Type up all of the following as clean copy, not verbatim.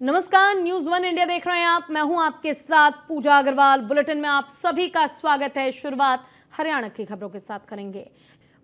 नमस्कार, news one India देख रहे हैं आप। मैं हूं आपके साथ पूजा अग्रवाल। बुलेटिन में आप सभी का स्वागत है। शुरुआत हरियाणा की खबरों के साथ करेंगे।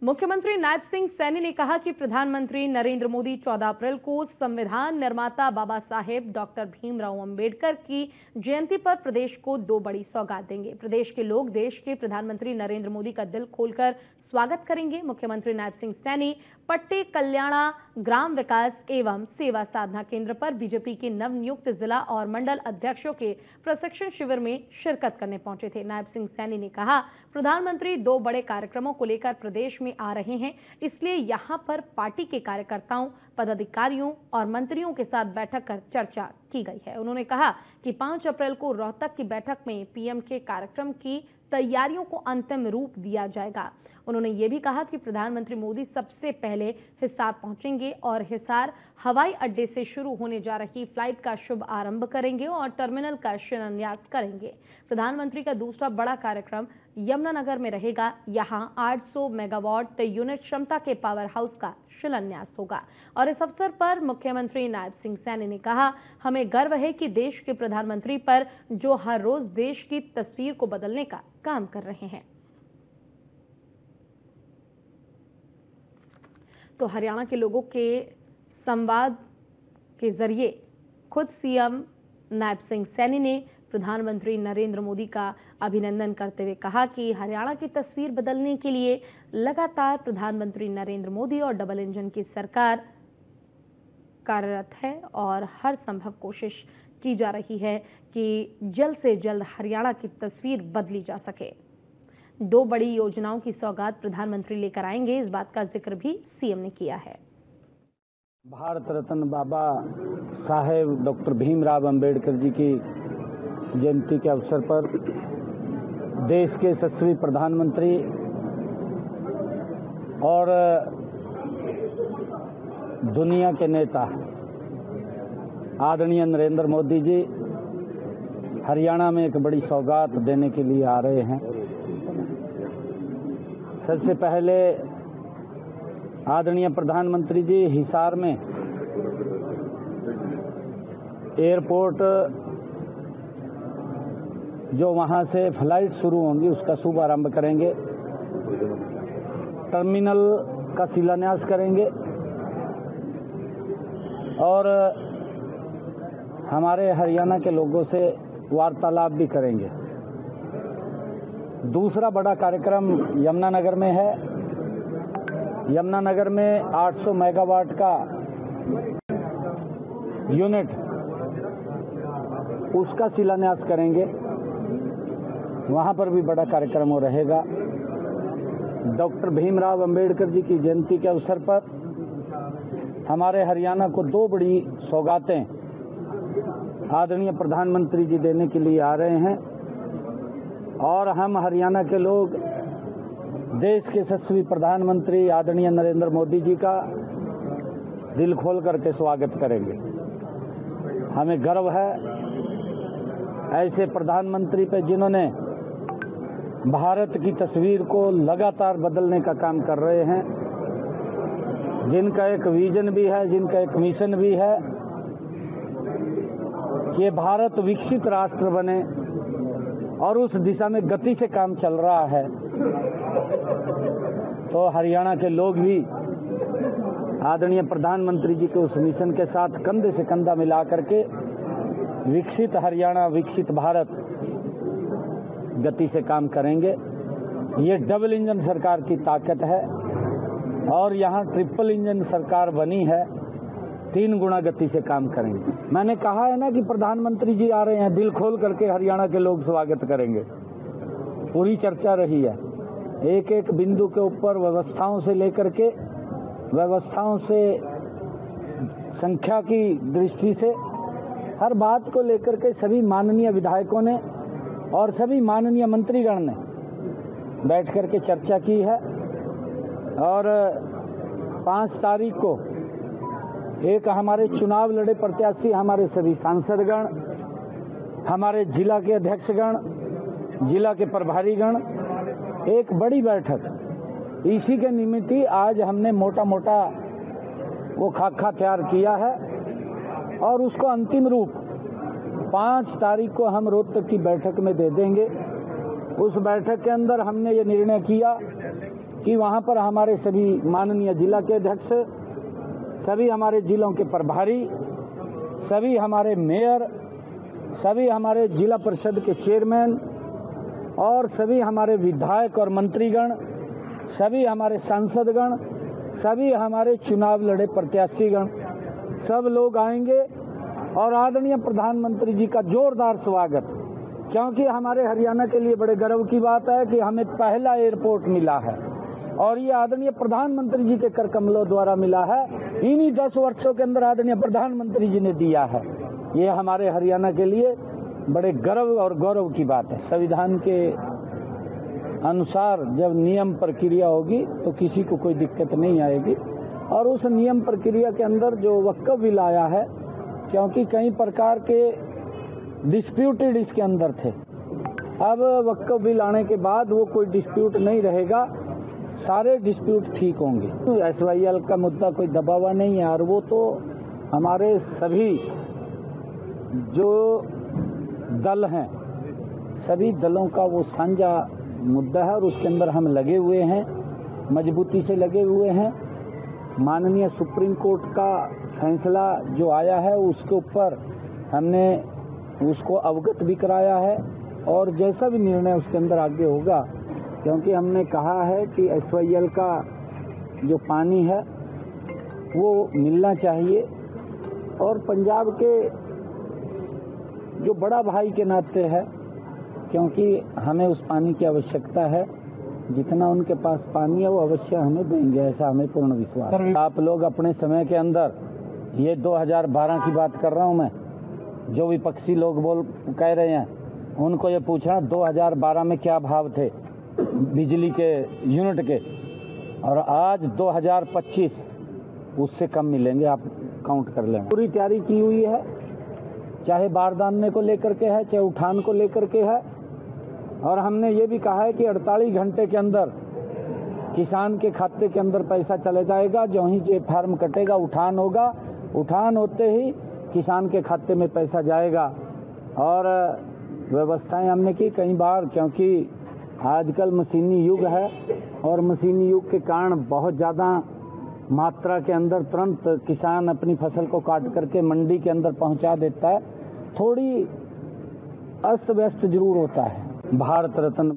मुख्यमंत्री नायब सिंह सैनी ने कहा कि प्रधानमंत्री नरेंद्र मोदी 14 अप्रैल को संविधान निर्माता बाबा साहेब डॉक्टर भीमराव अंबेडकर की जयंती पर प्रदेश को 2 बड़ी सौगात देंगे। प्रदेश के लोग देश के प्रधानमंत्री नरेंद्र मोदी का दिल खोलकर स्वागत करेंगे। मुख्यमंत्री नायब सिंह सैनी पट्टी कल्याणा ग्राम विकास एवं सेवा साधना केंद्र पर बीजेपी के नवनियुक्त जिला और मंडल अध्यक्षों के प्रशिक्षण शिविर में शिरकत करने पहुंचे थे। नायब सिंह सैनी ने कहा, प्रधानमंत्री 2 बड़े कार्यक्रमों को लेकर प्रदेश में आ रहे हैं, इसलिए यहां पर पार्टी के कार्यकर्ताओं, पदाधिकारियों और मंत्रियों के साथ बैठक कर चर्चा की गई है। उन्होंने कहा कि 5 अप्रैल को रोहतक की बैठक में पीएम के कार्यक्रम की तैयारियों को अंतिम रूप दिया जाएगा। उन्होंने ये भी कहा कि प्रधानमंत्री मोदी सबसे पहले हिसार पहुंचेंगे और हिसार हवाई अड्डे से शुरू होने जा रही फ्लाइट का शुभ आरंभ करेंगे और टर्मिनल का शिलान्यास करेंगे। प्रधानमंत्री का दूसरा बड़ा कार्यक्रम यमुनानगर में रहेगा। यहां 800 मेगावाट यूनिट क्षमता के पावर हाउस का शिलान्यास होगा और इस अवसर पर मुख्यमंत्री नायब सिंह सैनी ने कहा, हमें गर्व है कि देश के प्रधानमंत्री पर जो हर रोज देश की तस्वीर को बदलने का काम कर रहे हैं। तो हरियाणा के लोगों के संवाद के जरिए खुद सीएम नायब सिंह सैनी ने प्रधानमंत्री नरेंद्र मोदी का अभिनंदन करते हुए कहा कि हरियाणा की तस्वीर बदलने के लिए लगातार प्रधानमंत्री नरेंद्र मोदी और डबल इंजन की सरकार कार्यरत है और हर संभव कोशिश की जा रही है कि जल्द से जल्द हरियाणा की तस्वीर बदली जा सके। 2 बड़ी योजनाओं की सौगात प्रधानमंत्री लेकर आएंगे, इस बात का जिक्र भी सीएम ने किया है। भारत रत्न बाबा साहेब डॉक्टर भीमराव अंबेडकर जी की जयंती के अवसर पर देश के यशस्वी प्रधानमंत्री और दुनिया के नेता आदरणीय नरेंद्र मोदी जी हरियाणा में एक बड़ी सौगात देने के लिए आ रहे हैं। सबसे पहले आदरणीय प्रधानमंत्री जी हिसार में एयरपोर्ट जो वहां से फ्लाइट शुरू होंगी उसका शुभ आरंभ करेंगे, टर्मिनल का शिलान्यास करेंगे और हमारे हरियाणा के लोगों से वार्तालाप भी करेंगे। दूसरा बड़ा कार्यक्रम यमुनानगर में है। यमुनानगर में 800 मेगावाट का यूनिट उसका शिलान्यास करेंगे। वहां पर भी बड़ा कार्यक्रम हो रहेगा। डॉक्टर भीमराव अंबेडकर जी की जयंती के अवसर पर हमारे हरियाणा को 2 बड़ी सौगातें आदरणीय प्रधानमंत्री जी देने के लिए आ रहे हैं और हम हरियाणा के लोग देश के यशस्वी प्रधानमंत्री आदरणीय नरेंद्र मोदी जी का दिल खोल करके स्वागत करेंगे। हमें गर्व है ऐसे प्रधानमंत्री पे जिन्होंने भारत की तस्वीर को लगातार बदलने का काम कर रहे हैं, जिनका एक विजन भी है, जिनका एक मिशन भी है कि भारत विकसित राष्ट्र बने और उस दिशा में गति से काम चल रहा है। तो हरियाणा के लोग भी आदरणीय प्रधानमंत्री जी के उस मिशन के साथ कंधे से कंधा मिला करके विकसित हरियाणा विकसित भारत गति से काम करेंगे। ये डबल इंजन सरकार की ताकत है और यहाँ ट्रिपल इंजन सरकार बनी है, 3 गुना गति से काम करेंगे। मैंने कहा है ना कि प्रधानमंत्री जी आ रहे हैं, दिल खोल करके हरियाणा के लोग स्वागत करेंगे। पूरी चर्चा रही है, एक एक बिंदु के ऊपर व्यवस्थाओं से लेकर के व्यवस्थाओं से संख्या की दृष्टि से हर बात को लेकर के सभी माननीय विधायकों ने और सभी माननीय मंत्रीगण ने बैठ करके चर्चा की है और 5 तारीख को एक हमारे चुनाव लड़े प्रत्याशी, हमारे सभी सांसदगण, हमारे जिला के अध्यक्षगण, जिला के प्रभारीगण, एक बड़ी बैठक इसी के निमित्त आज हमने मोटा मोटा वो खाका तैयार किया है और उसको अंतिम रूप 5 तारीख को हम रोहतक की बैठक में दे देंगे। उस बैठक के अंदर हमने ये निर्णय किया कि वहाँ पर हमारे सभी माननीय जिला के अध्यक्ष, सभी हमारे जिलों के प्रभारी, सभी हमारे मेयर, सभी हमारे जिला परिषद के चेयरमैन और सभी हमारे विधायक और मंत्रीगण, सभी हमारे सांसदगण, सभी हमारे चुनाव लड़े प्रत्याशीगण, सब लोग आएंगे और आदरणीय प्रधानमंत्री जी का जोरदार स्वागत, क्योंकि हमारे हरियाणा के लिए बड़े गर्व की बात है कि हमें पहला एयरपोर्ट मिला है और ये आदरणीय प्रधानमंत्री जी के कर कमलों द्वारा मिला है। इन्हीं 10 वर्षों के अंदर आदरणीय प्रधानमंत्री जी ने दिया है। ये हमारे हरियाणा के लिए बड़े गर्व और गौरव की बात है। संविधान के अनुसार जब नियम प्रक्रिया होगी तो किसी को कोई दिक्कत नहीं आएगी और उस नियम प्रक्रिया के अंदर जो वक्फ बिल आया है, क्योंकि कई प्रकार के डिस्प्यूटेड इसके अंदर थे, अब वक्फ बिल आने के बाद वो कोई डिस्प्यूट नहीं रहेगा, सारे डिस्प्यूट ठीक होंगे। एसवाईएल का मुद्दा कोई दबा हुआ नहीं है और वो तो हमारे सभी जो दल हैं, सभी दलों का वो साझा मुद्दा है और उसके अंदर हम लगे हुए हैं, मजबूती से लगे हुए हैं। माननीय सुप्रीम कोर्ट का फैसला जो आया है उसके ऊपर हमने उसको अवगत भी कराया है और जैसा भी निर्णय उसके अंदर आगे होगा, क्योंकि हमने कहा है कि एसवाईएल का जो पानी है वो मिलना चाहिए और पंजाब के जो बड़ा भाई के नाते है, क्योंकि हमें उस पानी की आवश्यकता है, जितना उनके पास पानी है वो अवश्य हमें देंगे, ऐसा हमें पूर्ण विश्वास है। आप लोग अपने समय के अंदर, ये 2012 की बात कर रहा हूँ मैं, जो विपक्षी लोग कह रहे हैं उनको ये पूछना 2012 में क्या भाव थे बिजली के यूनिट के और आज 2025 उससे कम मिलेंगे, आप काउंट कर लें। पूरी तैयारी की हुई है, चाहे बारदाने को लेकर के है, चाहे उठान को लेकर के है और हमने ये भी कहा है कि 48 घंटे के अंदर किसान के खाते के अंदर पैसा चले जाएगा। जो ही जे फार्म कटेगा उठान होगा, उठान होते ही किसान के खाते में पैसा जाएगा और व्यवस्थाएं हमने की कई बार, क्योंकि आजकल मशीनी युग है और मशीनी युग के कारण बहुत ज़्यादा मात्रा के अंदर तुरंत किसान अपनी फसल को काट करके मंडी के अंदर पहुंचा देता है। थोड़ी अस्त व्यस्त जरूर होता है। भारत रत्न